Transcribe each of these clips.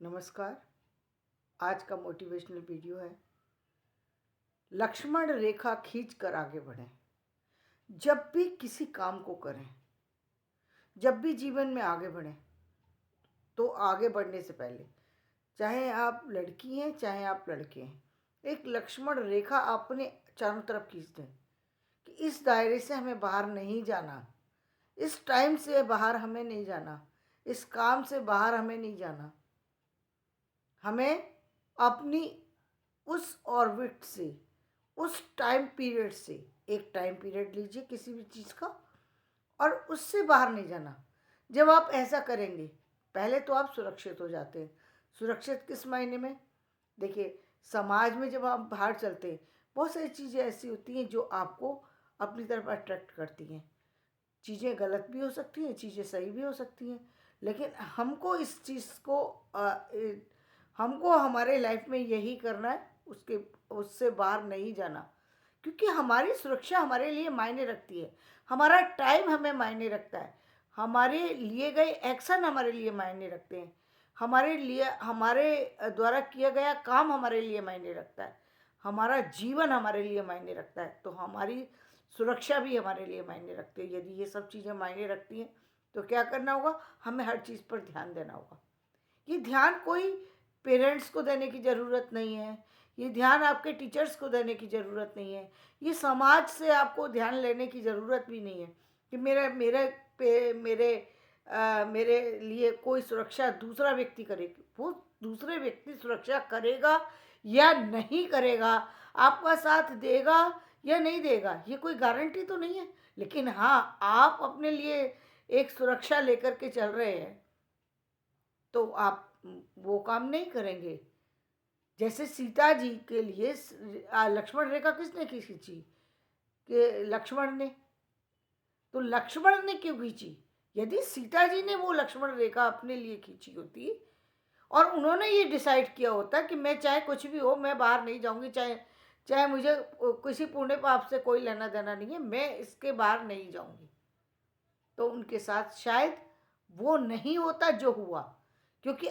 नमस्कार। आज का मोटिवेशनल वीडियो है, लक्ष्मण रेखा खींच कर आगे बढ़ें। जब भी किसी काम को करें, जब भी जीवन में आगे बढ़ें, तो आगे बढ़ने से पहले, चाहे आप लड़की हैं चाहे आप लड़के हैं, एक लक्ष्मण रेखा अपने चारों तरफ खींच दें कि इस दायरे से हमें बाहर नहीं जाना, इस टाइम से बाहर हमें नहीं जाना, इस काम से बाहर हमें नहीं जाना। हमें अपनी उस ऑर्बिट से, उस टाइम पीरियड से, एक टाइम पीरियड लीजिए किसी भी चीज़ का और उससे बाहर नहीं जाना। जब आप ऐसा करेंगे, पहले तो आप सुरक्षित हो जाते हैं। सुरक्षित किस मायने में? देखिए, समाज में जब आप बाहर चलते हैं, बहुत सारी चीज़ें ऐसी होती हैं जो आपको अपनी तरफ अट्रैक्ट करती हैं। चीज़ें गलत भी हो सकती हैं, चीज़ें सही भी हो सकती हैं, लेकिन हमको इस चीज़ को हमको हमारे लाइफ में यही करना है, उससे बाहर नहीं जाना, क्योंकि हमारी सुरक्षा हमारे लिए मायने रखती है, हमारा टाइम हमें मायने रखता है, हमारे लिए गए एक्शन हमारे लिए मायने रखते हैं, हमारे लिए, हमारे द्वारा किया गया काम हमारे लिए मायने रखता है, हमारा जीवन हमारे लिए मायने रखता है, तो हमारी सुरक्षा भी हमारे लिए मायने रखती है। यदि ये सब चीज़ें मायने रखती हैं तो क्या करना होगा? हमें हर चीज़ पर ध्यान देना होगा। ये ध्यान कोई पेरेंट्स को देने की ज़रूरत नहीं है, ये ध्यान आपके टीचर्स को देने की ज़रूरत नहीं है, ये समाज से आपको ध्यान लेने की ज़रूरत भी नहीं है कि मेरे लिए कोई सुरक्षा दूसरा व्यक्ति करे। वो दूसरे व्यक्ति सुरक्षा करेगा या नहीं करेगा, आपका साथ देगा या नहीं देगा, ये कोई गारंटी तो नहीं है। लेकिन हाँ, आप अपने लिए एक सुरक्षा लेकर के चल रहे हैं, तो आप वो काम नहीं करेंगे। जैसे सीता जी के लिए लक्ष्मण रेखा किसने खींची? कि लक्ष्मण ने। तो लक्ष्मण ने क्यों खींची? यदि सीता जी ने वो लक्ष्मण रेखा अपने लिए खींची होती और उन्होंने ये डिसाइड किया होता कि मैं चाहे कुछ भी हो, मैं बाहर नहीं जाऊंगी, चाहे चाहे मुझे किसी पुण्य पाप से कोई लेना देना नहीं है, मैं इसके बाहर नहीं जाऊंगी, तो उनके साथ शायद वो नहीं होता जो हुआ। क्योंकि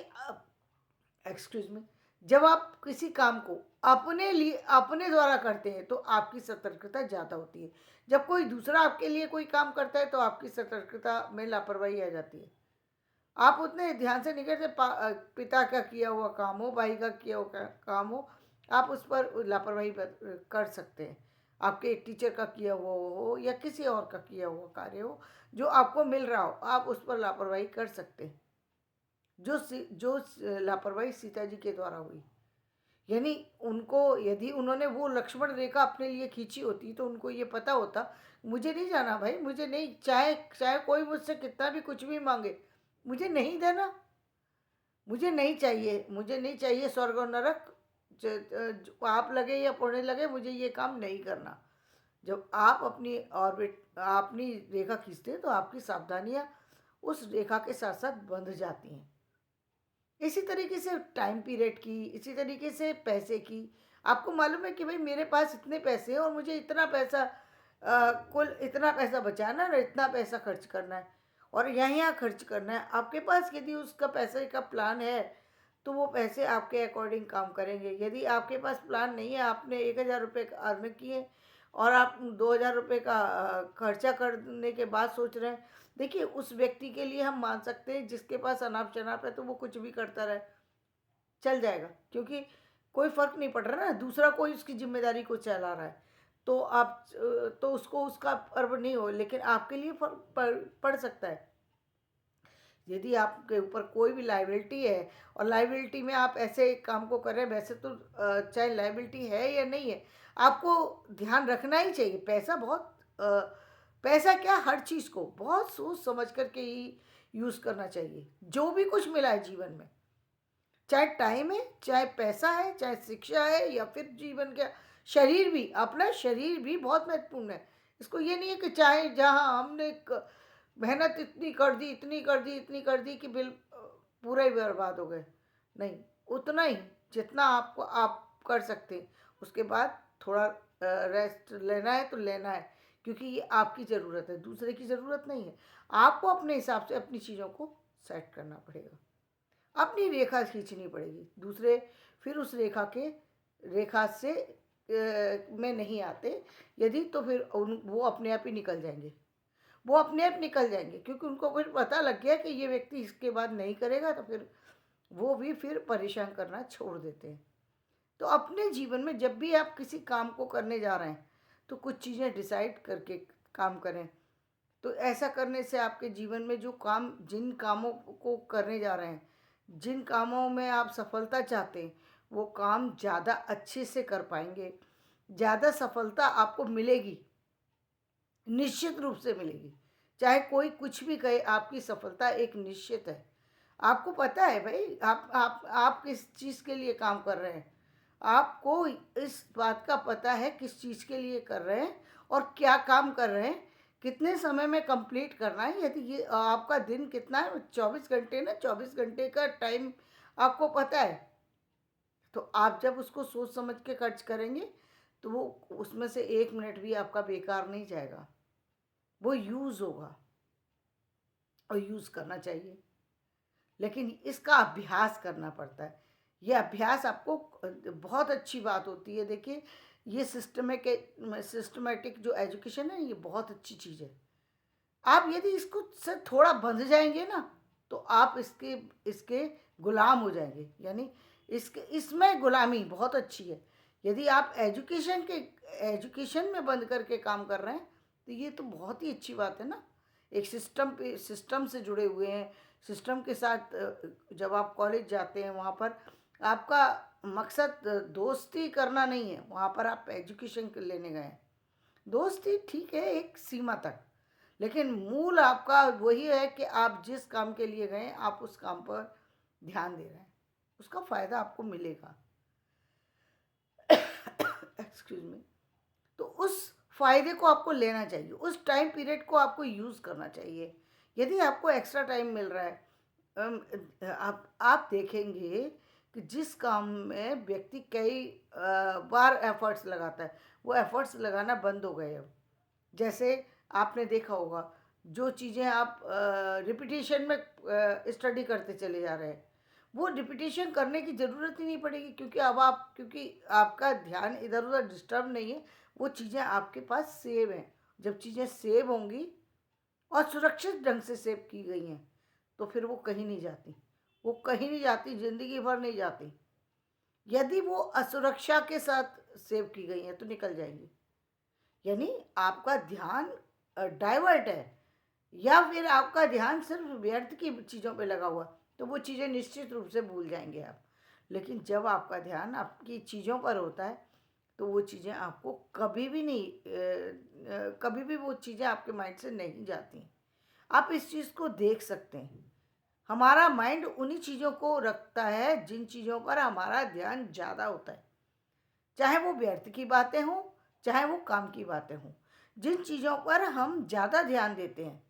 एक्सक्यूज मी, जब आप किसी काम को अपने लिए, अपने द्वारा करते हैं, तो आपकी सतर्कता ज़्यादा होती है। जब कोई दूसरा आपके लिए कोई काम करता है तो आपकी सतर्कता में लापरवाही आ जाती है। आप उतने ध्यान से नहीं करते। पिता का किया हुआ काम हो, भाई का किया हुआ काम हो, आप उस पर लापरवाही कर सकते हैं। आपके टीचर का किया हुआ हो या किसी और का किया हुआ कार्य हो जो आपको मिल रहा हो, आप उस पर लापरवाही कर सकते हैं। जो लापरवाही सीता जी के द्वारा हुई, यानी उनको, यदि उन्होंने वो लक्ष्मण रेखा अपने लिए खींची होती तो उनको ये पता होता, मुझे नहीं जाना भाई, मुझे नहीं, चाहे चाहे कोई मुझसे कितना भी कुछ भी मांगे, मुझे नहीं देना, मुझे नहीं चाहिए, मुझे नहीं चाहिए स्वर्ग और नरक, पाप लगे या पुण्य लगे, मुझे ये काम नहीं करना। जब आप अपनी ऑर्बिट, अपनी रेखा खींचते हैं, तो आपकी सावधानियाँ उस रेखा के साथ साथ बंध जाती हैं। इसी तरीके से टाइम पीरियड की, इसी तरीके से पैसे की। आपको मालूम है कि भाई मेरे पास इतने पैसे हैं और मुझे इतना पैसा, कुल इतना पैसा बचाना है और इतना पैसा खर्च करना है और यहाँ खर्च करना है। आपके पास यदि उसका पैसे का प्लान है तो वो पैसे आपके अकॉर्डिंग काम करेंगे। यदि आपके पास प्लान नहीं है, आपने 1,000 रुपये अर्न किए और आप 2,000 रुपये का खर्चा करने के बाद सोच रहे हैं, देखिए उस व्यक्ति के लिए हम मान सकते हैं जिसके पास अनाप शनाप है, तो वो कुछ भी करता रहे, चल जाएगा, क्योंकि कोई फर्क नहीं पड़ रहा ना, दूसरा कोई उसकी जिम्मेदारी को चला रहा है, तो आप, तो उसको उसका पर्व नहीं हो, लेकिन आपके लिए फर्क पड़ सकता है। यदि आपके ऊपर कोई भी लाइबिलिटी है और लाइबिलिटी में आप ऐसे काम को कर रहे हैं, वैसे तो चाहे लाइबिलिटी है या नहीं है, आपको ध्यान रखना ही चाहिए। पैसा बहुत पैसा क्या, हर चीज़ को बहुत सोच समझ करके ही यूज़ करना चाहिए। जो भी कुछ मिला है जीवन में, चाहे टाइम है, चाहे पैसा है, चाहे शिक्षा है, या फिर जीवन का शरीर भी, अपना शरीर भी बहुत महत्वपूर्ण है। इसको ये नहीं है कि चाहे जहाँ हमने मेहनत इतनी कर दी, इतनी कर दी, इतनी कर दी कि पूरा ही बर्बाद हो गए। नहीं, उतना ही जितना आपको आप कर सकते हैं, उसके बाद थोड़ा रेस्ट लेना है तो लेना है, क्योंकि ये आपकी ज़रूरत है, दूसरे की ज़रूरत नहीं है। आपको अपने हिसाब से अपनी चीज़ों को सेट करना पड़ेगा। अपनी रेखा खींचनी पड़ेगी। दूसरे फिर उस रेखा से में नहीं आते यदि, तो फिर वो अपने आप ही निकल जाएंगे। वो अपने आप निकल जाएंगे क्योंकि उनको फिर पता लग गया कि ये व्यक्ति इसके बाद नहीं करेगा, तो फिर वो भी फिर परेशान करना छोड़ देते हैं। तो अपने जीवन में जब भी आप किसी काम को करने जा रहे हैं तो कुछ चीज़ें डिसाइड करके काम करें। तो ऐसा करने से आपके जीवन में जो काम, जिन कामों को करने जा रहे हैं, जिन कामों में आप सफलता चाहते हैं, वो काम ज़्यादा अच्छे से कर पाएंगे। ज़्यादा सफलता आपको मिलेगी, निश्चित रूप से मिलेगी। चाहे कोई कुछ भी कहे, आपकी सफलता एक निश्चित है। आपको पता है भाई, आप किस चीज़ के लिए काम कर रहे हैं। आपको इस बात का पता है किस चीज़ के लिए कर रहे हैं और क्या काम कर रहे हैं, कितने समय में कंप्लीट करना है। यदि ये आपका दिन कितना है, 24 घंटे ना, 24 घंटे का टाइम आपको पता है, तो आप जब उसको सोच समझ के खर्च करेंगे तो वो उसमें से 1 मिनट भी आपका बेकार नहीं जाएगा, वो यूज़ होगा और यूज़ करना चाहिए। लेकिन इसका अभ्यास करना पड़ता है। ये अभ्यास आपको बहुत अच्छी बात होती है। देखिए, ये सिस्टमेटिक जो एजुकेशन है, ये बहुत अच्छी चीज़ है। आप यदि इसको से थोड़ा बंध जाएंगे ना, तो आप इसके इसके गुलाम हो जाएंगे। यानी इसमें गुलामी बहुत अच्छी है। यदि आप एजुकेशन में बंद करके काम कर रहे हैं, तो ये तो बहुत ही अच्छी बात है ना। एक सिस्टम से जुड़े हुए हैं। सिस्टम के साथ जब आप कॉलेज जाते हैं, वहाँ पर आपका मकसद दोस्ती करना नहीं है, वहाँ पर आप एजुकेशन लेने गए हैं। दोस्ती ठीक है एक सीमा तक, लेकिन मूल आपका वही है कि आप जिस काम के लिए गए आप उस काम पर ध्यान दे रहे हैं, उसका फ़ायदा आपको मिलेगा। Excuse me. तो उस फ़ायदे को आपको लेना चाहिए, उस टाइम पीरियड को आपको यूज़ करना चाहिए। यदि आपको एक्स्ट्रा टाइम मिल रहा है, आप देखेंगे कि जिस काम में व्यक्ति कई बार एफर्ट्स लगाता है, वो एफर्ट्स लगाना बंद हो गए अब। जैसे आपने देखा होगा, जो चीज़ें आप रिपीटिशन में स्टडी करते चले जा रहे हैं, वो रिपीटिशन करने की ज़रूरत ही नहीं पड़ेगी, क्योंकि आपका ध्यान इधर उधर डिस्टर्ब नहीं है। वो चीज़ें आपके पास सेव हैं। जब चीज़ें सेव होंगी और सुरक्षित ढंग से सेव की गई हैं, तो फिर वो कहीं नहीं जाती। वो कहीं नहीं जाती, ज़िंदगी भर नहीं जाती। यदि वो असुरक्षा के साथ सेव की गई हैं तो निकल जाएंगी। यानी आपका ध्यान डाइवर्ट है, या फिर आपका ध्यान सिर्फ व्यर्थ की चीज़ों पे लगा हुआ, तो वो चीज़ें निश्चित रूप से भूल जाएंगे आप। लेकिन जब आपका ध्यान आपकी चीज़ों पर होता है, तो वो चीज़ें आपको कभी भी नहीं कभी भी वो चीज़ें आपके माइंड से नहीं जाती। आप इस चीज़ को देख सकते हैं। हमारा माइंड उन्हीं चीज़ों को रखता है जिन चीज़ों पर हमारा ध्यान ज़्यादा होता है, चाहे वो व्यर्थ की बातें हों, चाहे वो काम की बातें हों। जिन चीज़ों पर हम ज़्यादा ध्यान देते हैं,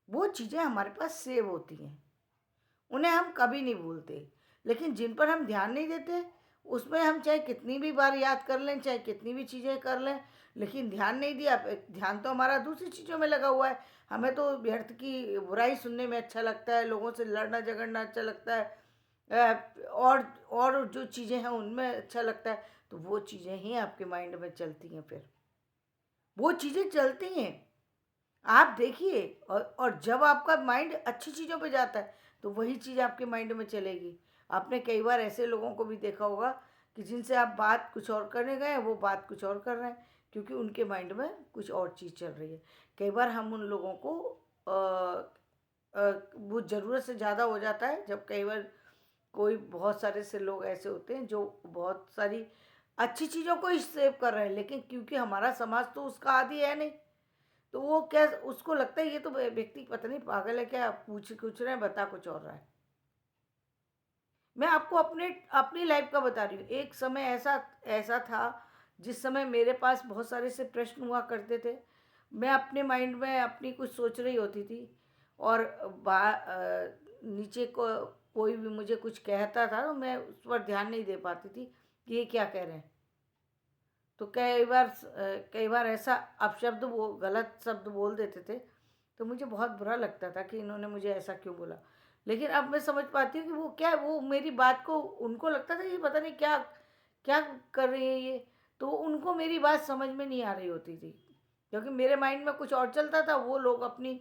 वो चीज़ें हमारे पास सेव होती हैं, उन्हें हम कभी नहीं भूलते। लेकिन जिन पर हम ध्यान नहीं देते, उसमें हम चाहे कितनी भी बार याद कर लें, चाहे कितनी भी चीज़ें कर लें, लेकिन ध्यान नहीं दिया। ध्यान तो हमारा दूसरी चीज़ों में लगा हुआ है। हमें तो व्यर्थ की बुराई सुनने में अच्छा लगता है, लोगों से लड़ना झगड़ना अच्छा लगता है, और जो चीज़ें हैं उनमें अच्छा लगता है। तो वो चीज़ें ही आपके माइंड में चलती हैं, फिर वो चीज़ें चलती हैं। आप देखिए, और जब आपका माइंड अच्छी चीज़ों पे जाता है, तो वही चीज़ आपके माइंड में चलेगी। आपने कई बार ऐसे लोगों को भी देखा होगा कि जिनसे आप बात कुछ और करने गए, वो बात कुछ और कर रहे हैं, क्योंकि उनके माइंड में कुछ और चीज़ चल रही है। कई बार हम उन लोगों को वो ज़रूरत से ज़्यादा हो जाता है। जब कई बार कोई, बहुत सारे से लोग ऐसे होते हैं जो बहुत सारी अच्छी चीज़ों को ही सेव कर रहे हैं, लेकिन क्योंकि हमारा समाज तो उसका आदी है नहीं, तो वो क्या, उसको लगता है ये तो व्यक्ति पता नहीं पागल है क्या, पूछ कुछ रहे हैं, बता कुछ और रहा है। मैं आपको अपनी लाइफ का बता रही हूँ। एक समय ऐसा ऐसा था जिस समय मेरे पास बहुत सारे से प्रश्न हुआ करते थे। मैं अपने माइंड में अपनी कुछ सोच रही होती थी, और नीचे को कोई भी मुझे कुछ कहता था, तो मैं उस पर ध्यान नहीं दे पाती थी कि ये क्या कह रहे हैं। तो कई बार ऐसा अपशब्द, वो गलत शब्द बोल देते थे, तो मुझे बहुत बुरा लगता था कि इन्होंने मुझे ऐसा क्यों बोला। लेकिन अब मैं समझ पाती हूँ कि वो क्या है, वो मेरी बात को उनको लगता था ये पता नहीं क्या क्या कर रही है ये, तो उनको मेरी बात समझ में नहीं आ रही होती थी, क्योंकि मेरे माइंड में कुछ और चलता था, वो लोग अपनी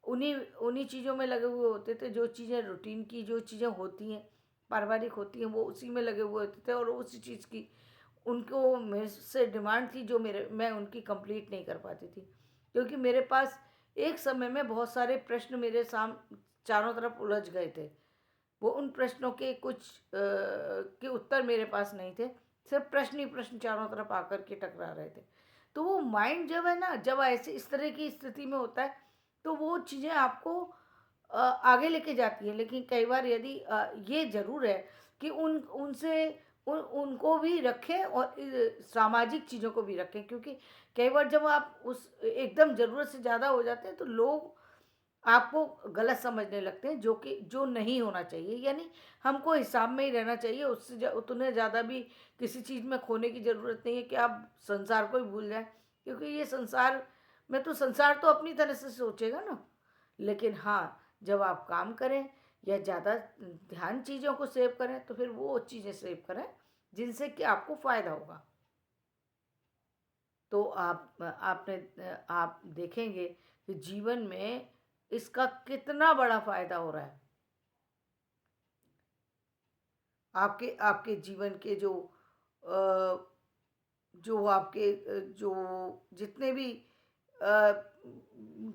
उन्हीं उन्हीं चीज़ों में लगे हुए होते थे, जो चीज़ें रूटीन की जो चीज़ें होती हैं, पारिवारिक होती हैं, वो उसी में लगे हुए होते थे, और उसी चीज़ की उनको मेरे से डिमांड थी जो मेरे मैं उनकी कंप्लीट नहीं कर पाती थी, क्योंकि मेरे पास एक समय में बहुत सारे प्रश्न मेरे चारों तरफ उलझ गए थे। वो उन प्रश्नों के कुछ के उत्तर मेरे पास नहीं थे, सिर्फ प्रश्न ही प्रश्न चारों तरफ आकर के टकरा रहे थे। तो वो माइंड जब है ना, जब ऐसे इस तरह की स्थिति में होता है, तो वो चीज़ें आपको आगे लेके जाती हैं। लेकिन कई बार यदि ये ज़रूर है कि उनको भी रखें और सामाजिक चीज़ों को भी रखें, क्योंकि कई बार जब आप उस एकदम ज़रूरत से ज़्यादा हो जाते हैं, तो लोग आपको गलत समझने लगते हैं, जो नहीं होना चाहिए। यानी हमको हिसाब में ही रहना चाहिए, उससे उतने ज़्यादा भी किसी चीज़ में खोने की ज़रूरत नहीं है कि आप संसार को ही भूल जाएं, क्योंकि ये संसार में तो संसार तो अपनी तरह से सोचेगा ना। लेकिन हाँ, जब आप काम करें या ज़्यादा ध्यान चीज़ों को सेव करें, तो फिर वो चीज़ें सेव करें जिनसे कि आपको फ़ायदा होगा। तो आप देखेंगे कि जीवन में इसका कितना बड़ा फ़ायदा हो रहा है। आपके आपके जीवन के अ, जो आपके जो जितने भी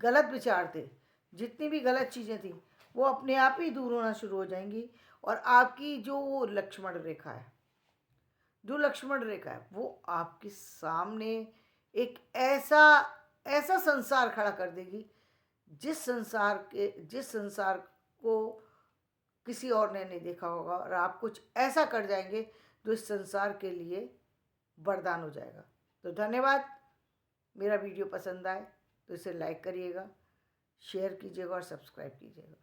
गलत विचार थे, जितनी भी गलत चीज़ें थी, वो अपने आप ही दूर होना शुरू हो जाएँगी, और आपकी जो वो लक्ष्मण रेखा है, जो लक्ष्मण रेखा है, वो आपके सामने एक ऐसा ऐसा संसार खड़ा कर देगी, जिस संसार को किसी और ने नहीं देखा होगा, और आप कुछ ऐसा कर जाएंगे जो इस संसार के लिए वरदान हो जाएगा। तो धन्यवाद। मेरा वीडियो पसंद आए तो इसे लाइक करिएगा, शेयर कीजिएगा और सब्सक्राइब कीजिएगा।